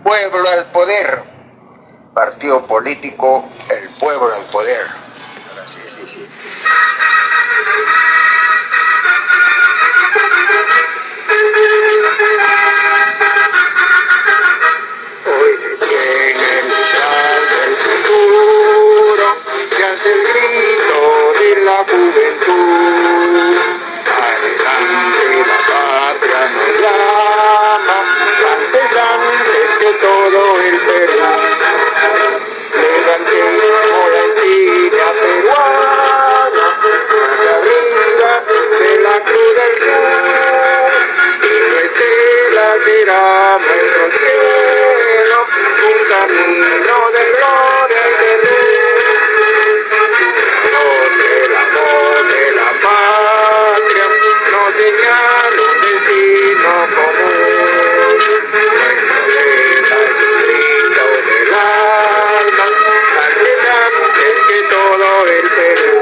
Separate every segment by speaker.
Speaker 1: pueblo al poder. Partido político, el pueblo al poder. Ahora sí.
Speaker 2: Hoy se tiene el plan del futuro, que hace el grito de la juventud. Adelante, la patria nos llama, antes que todo el Perú. Levantemos la insignia peruana, hacia arriba de la cruz del sur, y no estela será nuestro cielo, un camino de gloria y de luz, donde el amor de la patria nos señala un destino común. Nuestro vida es un grito del alma, antes que todo el Perú.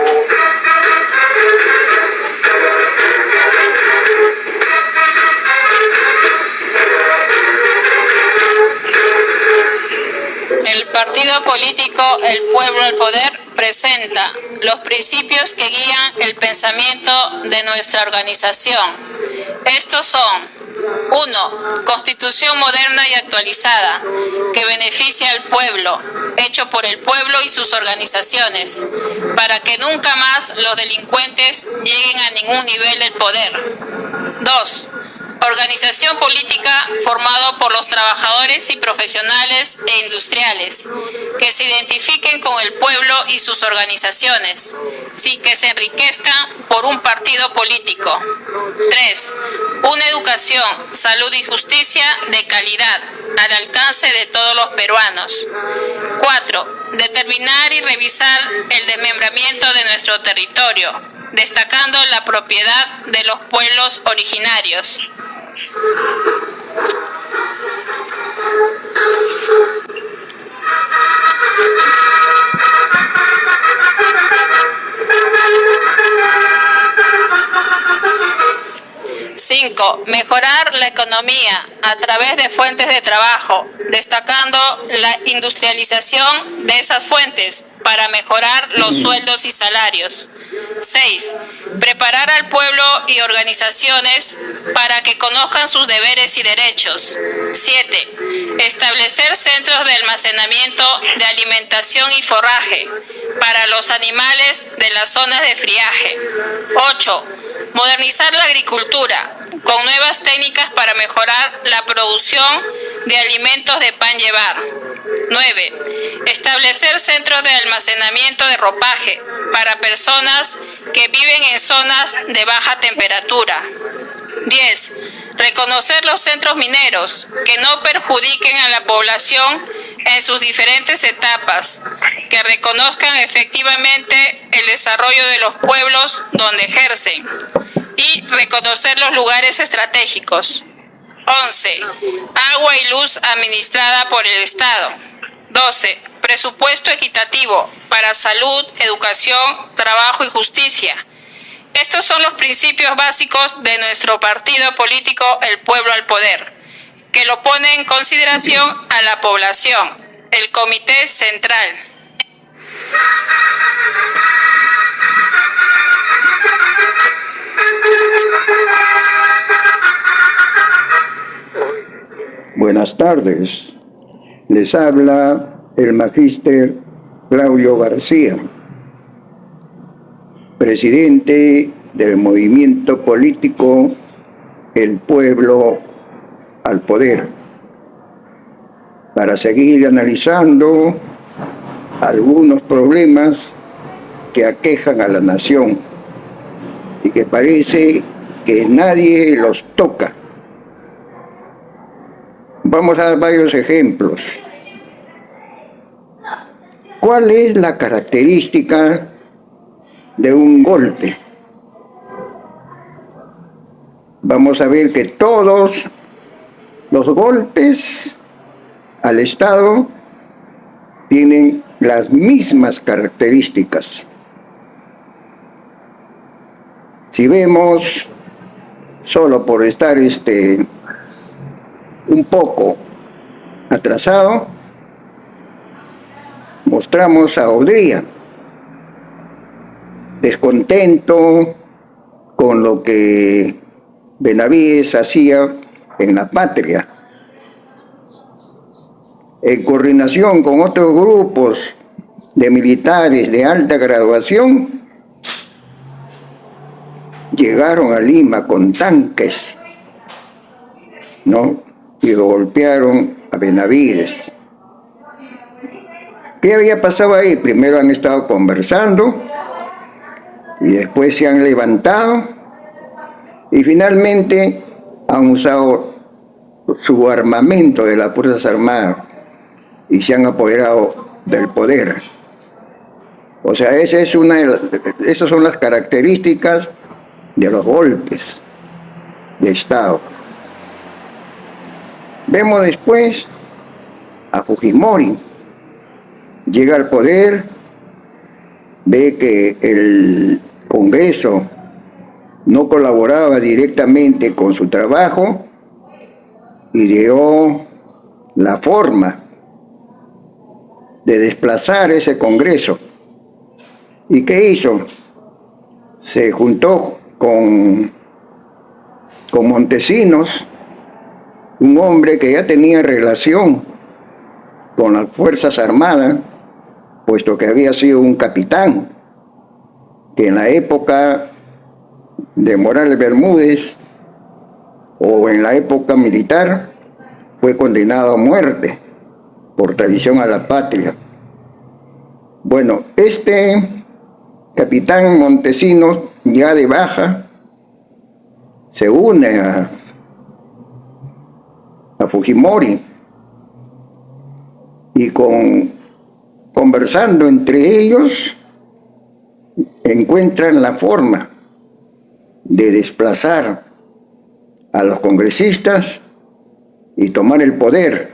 Speaker 3: El partido político El Pueblo al Poder presenta los principios que guían el pensamiento de nuestra organización. Estos son: 1. Constitución moderna y actualizada, que beneficia al pueblo, hecho por el pueblo y sus organizaciones, para que nunca más los delincuentes lleguen a ningún nivel del poder. 2. Organización política formada por los trabajadores y profesionales e industriales, que se identifiquen con el pueblo y sus organizaciones, sin que se enriquezcan por un partido político. 3. Una educación, salud y justicia de calidad, al alcance de todos los peruanos. 4. Determinar y revisar el desmembramiento de nuestro territorio, destacando la propiedad de los pueblos originarios. Mejorar la economía a través de fuentes de trabajo, destacando la industrialización de esas fuentes para mejorar los sueldos y salarios. 6. Preparar al pueblo y organizaciones para que conozcan sus deberes y derechos. 7. Establecer centros de almacenamiento de alimentación y forraje para los animales de las zonas de friaje. 8. Modernizar la agricultura con nuevas técnicas para mejorar la producción de alimentos de pan llevar. 9. Establecer centros de almacenamiento de ropaje para personas que viven en zonas de baja temperatura. 10. Reconocer los centros mineros que no perjudiquen a la población en sus diferentes etapas, que reconozcan efectivamente el desarrollo de los pueblos donde ejercen y reconocer los lugares estratégicos. 11. Agua y luz administrada por el Estado. 12. Presupuesto equitativo para salud, educación, trabajo y justicia. Estos son los principios básicos de nuestro partido político El Pueblo al Poder, que lo pone en consideración a la población, el Comité Central.
Speaker 4: Buenas tardes. Les habla el magíster Claudio García, presidente del movimiento político El Pueblo al Poder, para seguir analizando algunos problemas que aquejan a la nación y que parece que nadie los toca. Vamos a dar varios ejemplos. ¿Cuál es la característica de un golpe? Vamos a ver que todos los golpes al Estado tienen las mismas características. Si vemos, solo por estar un poco atrasado, mostramos a Odría, descontento con lo que Benavides hacía en la patria. En coordinación con otros grupos de militares de alta graduación, llegaron a Lima con tanques, ¿no? Y lo golpearon a Benavides. ¿Qué había pasado ahí? Primero han estado conversando y después se han levantado y finalmente han usado su armamento de las Fuerzas Armadas y se han apoderado del poder. O sea, esas son las características de los golpes de Estado. Vemos después a Fujimori. Llega al poder, ve que el Congreso no colaboraba directamente con su trabajo y dio la forma de desplazar ese Congreso. ¿Y qué hizo? Se juntó con Montesinos, un hombre que ya tenía relación con las Fuerzas Armadas, puesto que había sido un capitán, que en la época de Morales Bermúdez o en la época militar fue condenado a muerte por traición a la patria. Bueno, este capitán Montesinos, ya de baja, se une a Fujimori y conversando entre ellos encuentran la forma de desplazar a los congresistas y tomar el poder.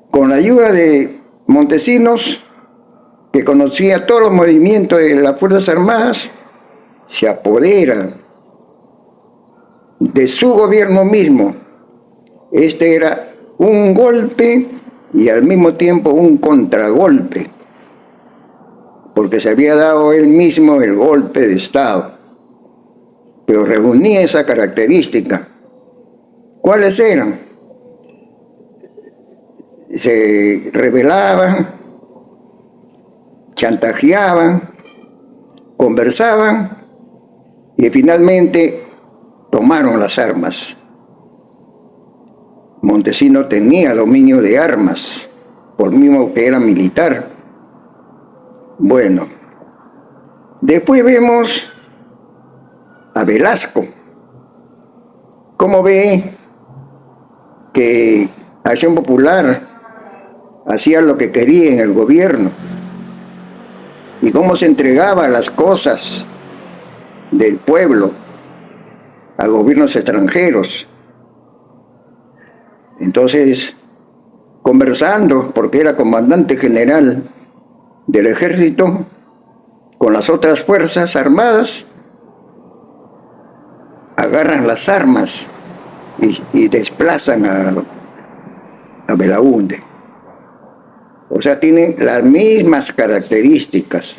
Speaker 4: Con la ayuda de Montesinos, que conocía todos los movimientos de las Fuerzas Armadas, se apodera de su gobierno mismo. Este era un golpe y al mismo tiempo un contragolpe, porque se había dado él mismo el golpe de Estado, pero reunía esa característica. ¿Cuáles eran? Se rebelaban, chantajeaban, conversaban y finalmente tomaron las armas. Montesinos tenía dominio de armas, por mismo que era militar. Bueno, después vemos a Velasco. ¿Cómo ve que Acción Popular hacía lo que quería en el gobierno? Y cómo se entregaba las cosas del pueblo a gobiernos extranjeros. Entonces, conversando, porque era comandante general del ejército, con las otras fuerzas armadas, agarran las armas y desplazan a Belaúnde. O sea, tienen las mismas características.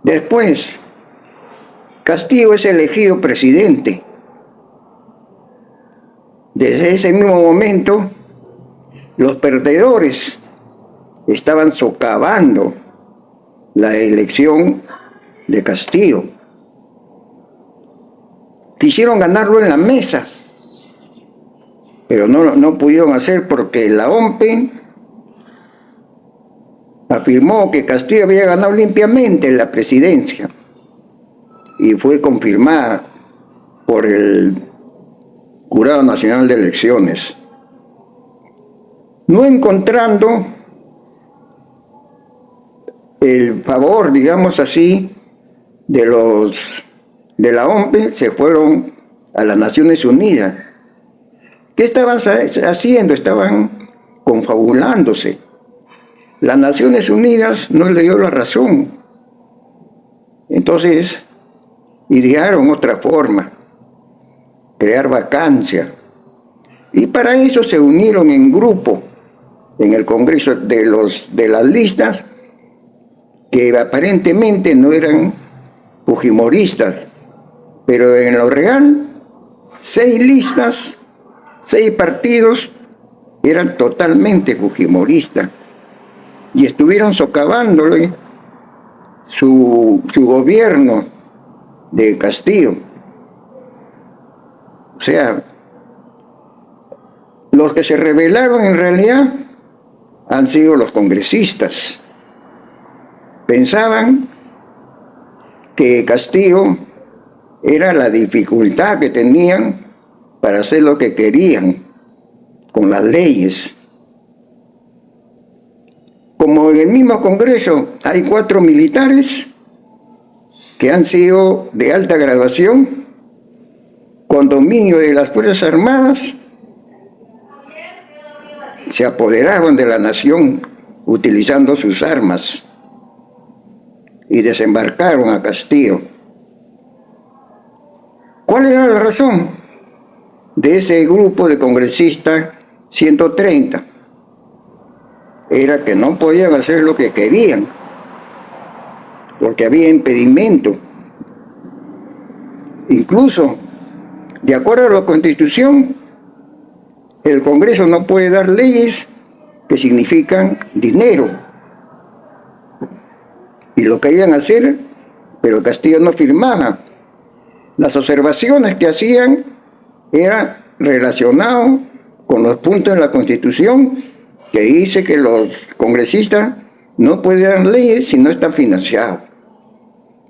Speaker 4: Después, Castillo es elegido presidente. Desde ese mismo momento, los perdedores estaban socavando la elección de Castillo. Quisieron ganarlo en la mesa, pero no pudieron hacer porque la OMPE afirmó que Castillo había ganado limpiamente la presidencia y fue confirmada por el Jurado Nacional de Elecciones. No encontrando el favor, digamos así, de la OMPE, se fueron a las Naciones Unidas. ¿Qué estaban haciendo? Estaban confabulándose. Las Naciones Unidas no le dio la razón. Entonces, idearon otra forma, crear vacancia Y para eso se unieron en grupo en el Congreso de las listas que aparentemente no eran fujimoristas, pero en lo real 6 listas, 6 partidos eran totalmente fujimoristas y estuvieron socavándole su gobierno de Castillo. O sea, los que se rebelaron en realidad han sido los congresistas. Pensaban que Castillo era la dificultad que tenían para hacer lo que querían con las leyes. Como en el mismo Congreso hay 4 militares que han sido de alta graduación, con dominio de las Fuerzas Armadas, se apoderaron de la nación utilizando sus armas y desembarcaron a Castillo. ¿Cuál era la razón de ese grupo de congresistas 130? Era que no podían hacer lo que querían, porque había impedimento. Incluso, de acuerdo a la Constitución, el Congreso no puede dar leyes que significan dinero. Y lo querían hacer, pero Castillo no firmaba. Las observaciones que hacían eran relacionadas con los puntos en la Constitución que dice que los congresistas no pueden dar leyes si no están financiados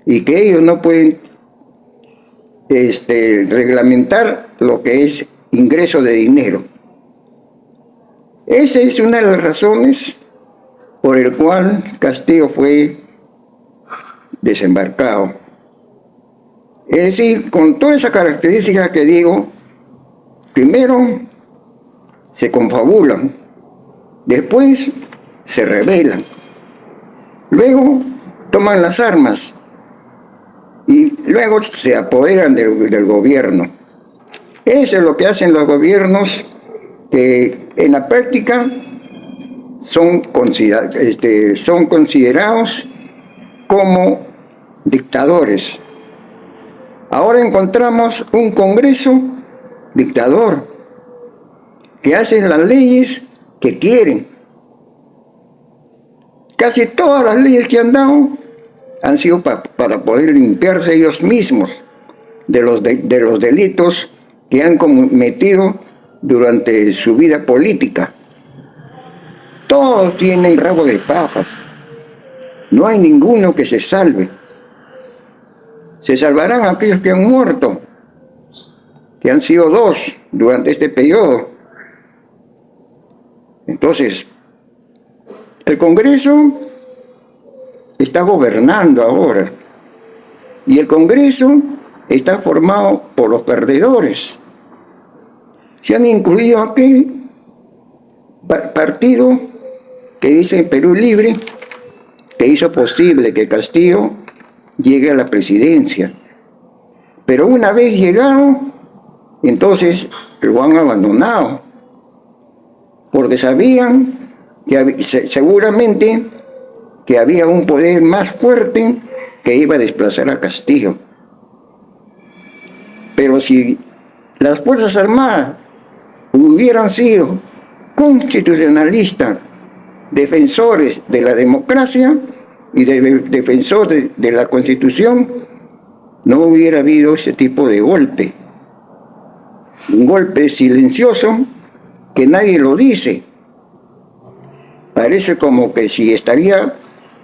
Speaker 4: y que ellos no pueden reglamentar lo que es ingreso de dinero. Esa es una de las razones por el cual Castillo fue desembarcado. Es decir, con toda esa característica que digo, primero se confabulan, después se rebelan, luego toman las armas y luego se apoderan del gobierno. Eso es lo que hacen los gobiernos que en la práctica son considerados como dictadores. Ahora encontramos un Congreso dictador que hace las leyes que quieren. Casi todas las leyes que han dado han sido para poder limpiarse ellos mismos de los delitos que han cometido durante su vida política. Todos tienen rabo de pajas. No hay ninguno que se salve. Se salvarán aquellos que han muerto, que han sido 2 durante este periodo. Entonces, el Congreso está gobernando ahora y el Congreso está formado por los perdedores. Se han incluido aquí partido que dice Perú Libre, que hizo posible que Castillo llegue a la presidencia. Pero una vez llegado, entonces lo han abandonado, porque sabían que seguramente que había un poder más fuerte que iba a desplazar a Castillo. Pero si las Fuerzas Armadas hubieran sido constitucionalistas, defensores de la democracia y defensores de la Constitución, no hubiera habido ese tipo de golpe. Un golpe silencioso que nadie lo dice. Parece como que si estaría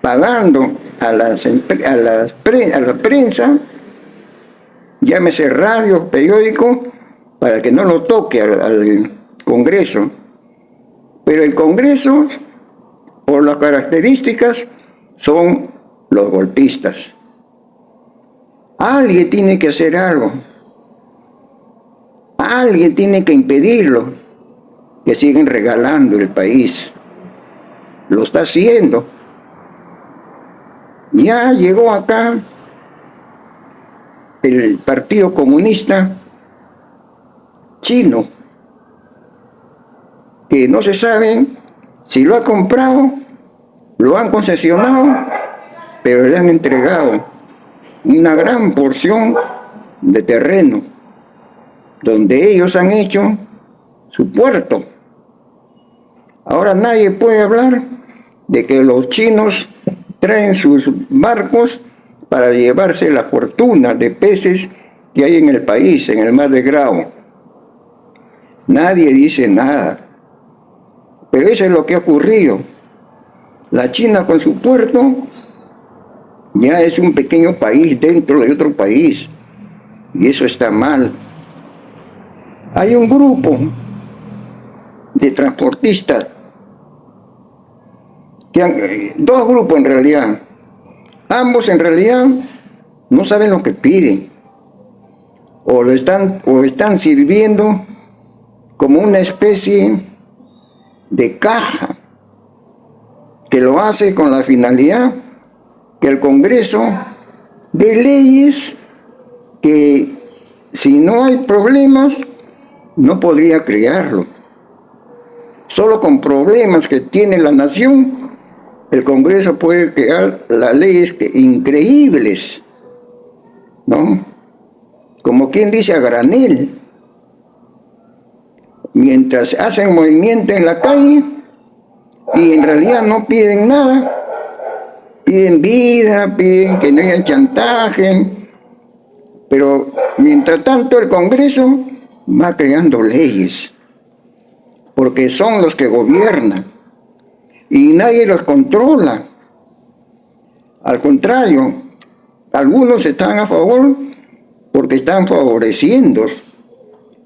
Speaker 4: pagando a la prensa, llámese radio, periódico, para que no lo toque al Congreso. Pero el Congreso, por las características, son los golpistas. Alguien tiene que hacer algo. Alguien tiene que impedirlo, que siguen regalando el país. Lo está haciendo. Ya llegó acá el Partido Comunista Chino, que no se sabe si lo ha comprado, lo han concesionado, pero le han entregado una gran porción de terreno donde ellos han hecho su puerto. Ahora nadie puede hablar de que los chinos traen sus barcos para llevarse la fortuna de peces que hay en el país, en el mar de Grao. Nadie dice nada. Pero eso es lo que ha ocurrido. La China con su puerto ya es un pequeño país dentro de otro país. Y eso está mal. Hay un grupo de transportistas, dos grupos en realidad. Ambos en realidad no saben lo que piden. O están sirviendo como una especie de caja que lo hace con la finalidad que el Congreso dé leyes que si no hay problemas no podría crearlo. Solo con problemas que tiene la nación el Congreso puede crear las leyes increíbles, ¿no? Como quien dice, a granel. Mientras hacen movimiento en la calle y en realidad no piden nada, piden vida, piden que no haya chantaje, pero mientras tanto el Congreso va creando leyes, porque son los que gobiernan y nadie los controla. Al contrario, algunos están a favor porque están favoreciendo.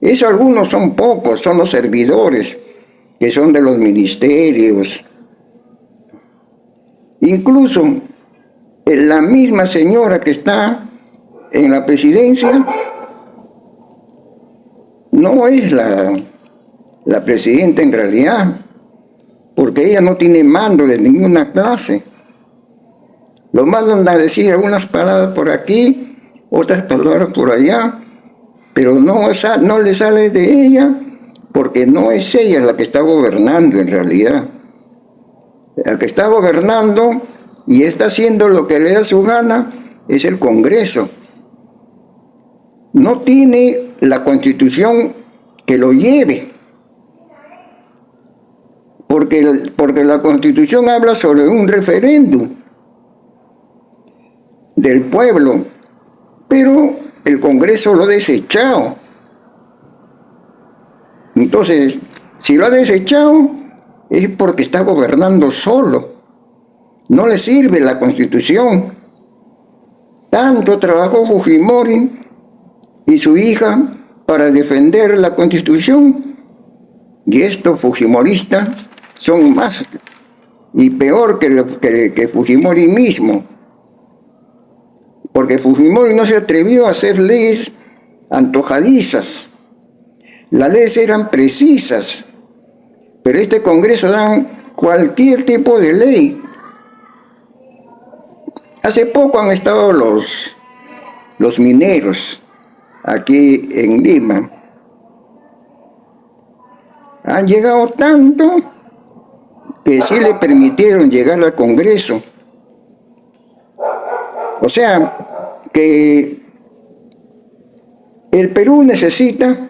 Speaker 4: Esos algunos son pocos, son los servidores que son de los ministerios. Incluso la misma señora que está en la presidencia no es la presidenta en realidad, porque ella no tiene mando de ninguna clase. Lo mandan a decir algunas palabras por aquí, otras palabras por allá, pero no le sale de ella, porque no es ella la que está gobernando en realidad. La que está gobernando y está haciendo lo que le da su gana es el Congreso. No tiene la Constitución que lo lleve, porque la Constitución habla sobre un referéndum del pueblo, pero el Congreso lo ha desechado. Entonces, si lo ha desechado, es porque está gobernando solo. No le sirve la Constitución. Tanto trabajó Fujimori y su hija para defender la Constitución, y estos fujimoristas son más y peor que Fujimori mismo, porque Fujimori no se atrevió a hacer leyes antojadizas. Las leyes eran precisas, pero este Congreso da cualquier tipo de ley. Hace poco han estado los mineros aquí en Lima. Han llegado tanto que sí le permitieron llegar al Congreso. O sea, que el Perú necesita,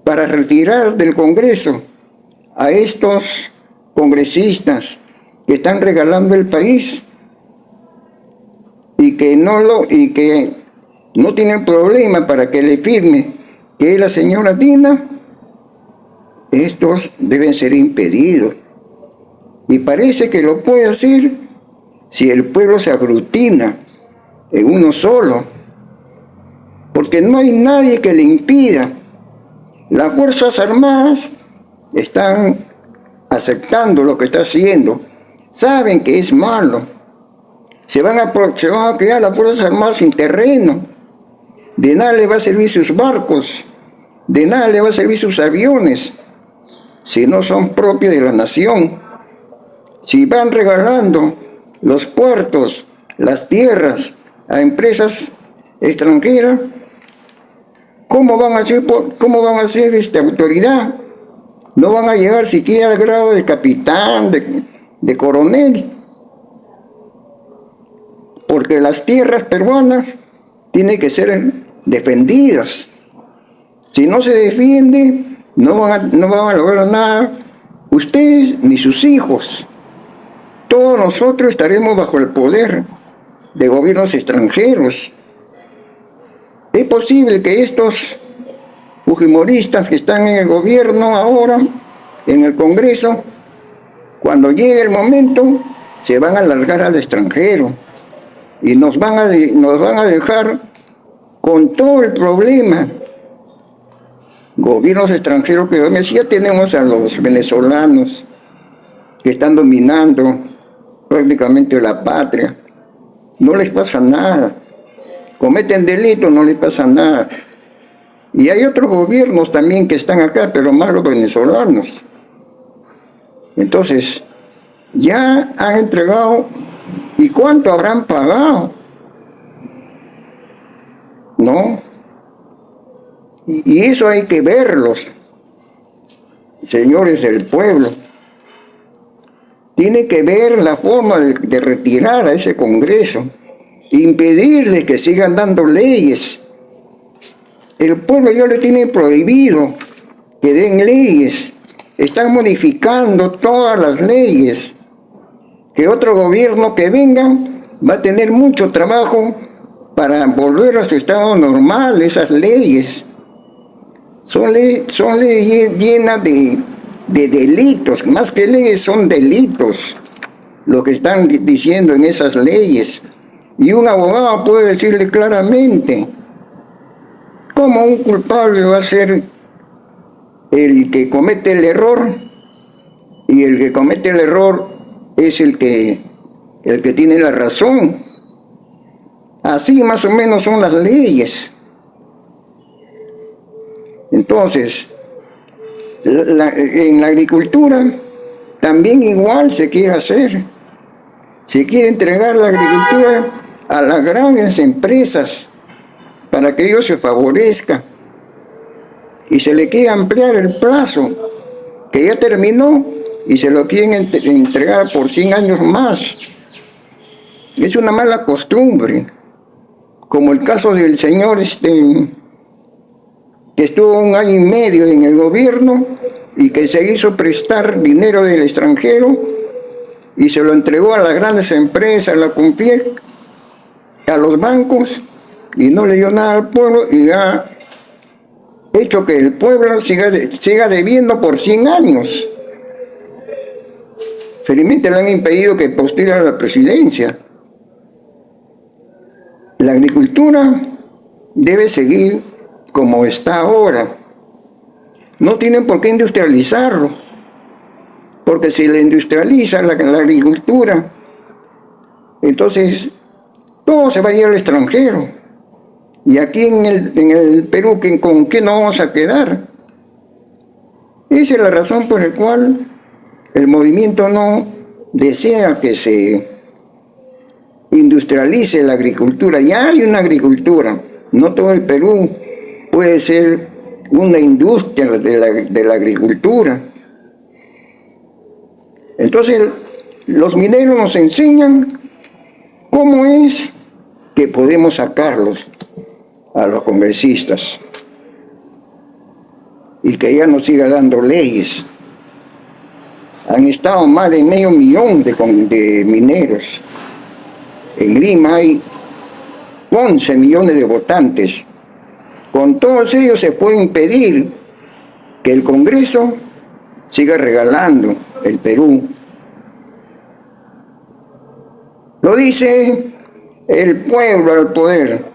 Speaker 4: para retirar del Congreso a estos congresistas que están regalando el país y que no tienen problema para que le firme que es la señora Dina, estos deben ser impedidos. Y parece que lo puede hacer si el pueblo se aglutina en uno solo, porque no hay nadie que le impida. Las Fuerzas Armadas están aceptando lo que está haciendo, saben que es malo. Se van a crear las Fuerzas Armadas sin terreno. De nada le va a servir sus barcos, de nada le va a servir sus aviones, si no son propios de la nación. Si van regalando los puertos, las tierras a empresas extranjeras, ¿cómo van a ser autoridad? no van a llegar siquiera al grado de capitán, de coronel, porque las tierras peruanas tienen que ser defendidas. Si no se defiende, no van a lograr nada ustedes ni sus hijos. Todos nosotros estaremos bajo el poder de gobiernos extranjeros. Es posible que estos fujimoristas que están en el gobierno ahora, en el Congreso, cuando llegue el momento, se van a largar al extranjero y nos van a dejar con todo el problema. Gobiernos extranjeros que hoy ya tenemos a los venezolanos que están dominando prácticamente la patria. No les pasa nada. Cometen delitos, no les pasa nada. Y hay otros gobiernos también que están acá, pero más los venezolanos. Entonces, ya han entregado, ¿y cuánto habrán pagado? ¿No? Y eso hay que verlos, señores del pueblo. Tiene que ver la forma de retirar a ese Congreso, impedirles que sigan dando leyes. El pueblo ya le tiene prohibido que den leyes. Están modificando todas las leyes. Que otro gobierno que venga va a tener mucho trabajo para volver a su estado normal, esas leyes. Son leyes llenas de delitos, más que leyes son delitos, lo que están diciendo en esas leyes. Y un abogado puede decirle claramente, ¿cómo un culpable va a ser el que comete el error? Y el que comete el error es el que tiene la razón. Así más o menos son las leyes. Entonces, en la agricultura también igual se quiere hacer. Se quiere entregar la agricultura a las grandes empresas para que ellos se favorezcan. Y se le quiere ampliar el plazo, que ya terminó, y se lo quieren entregar por 100 años más. Es una mala costumbre, como el caso del señor que estuvo 1 año y medio en el gobierno y que se hizo prestar dinero del extranjero y se lo entregó a las grandes empresas, a la CONFIEC, a los bancos, y no le dio nada al pueblo y ha hecho que el pueblo siga debiendo por 100 años. Felizmente le han impedido que postule a la presidencia. La agricultura debe seguir como está ahora. No tienen por qué industrializarlo, porque si le industrializa la agricultura, entonces todo se va a ir al extranjero. Y aquí en el Perú, ¿con qué nos vamos a quedar? Esa es la razón por la cual el movimiento no desea que se industrialice la agricultura. Ya hay una agricultura, no todo el Perú puede ser una industria de la agricultura. Entonces, los mineros nos enseñan cómo es que podemos sacarlos a los congresistas y que ya nos siga dando leyes. Han estado más de 500,000 de mineros. En Lima hay 11 millones de votantes. Con todos ellos se puede impedir que el Congreso siga regalando el Perú. Lo dice el pueblo al poder.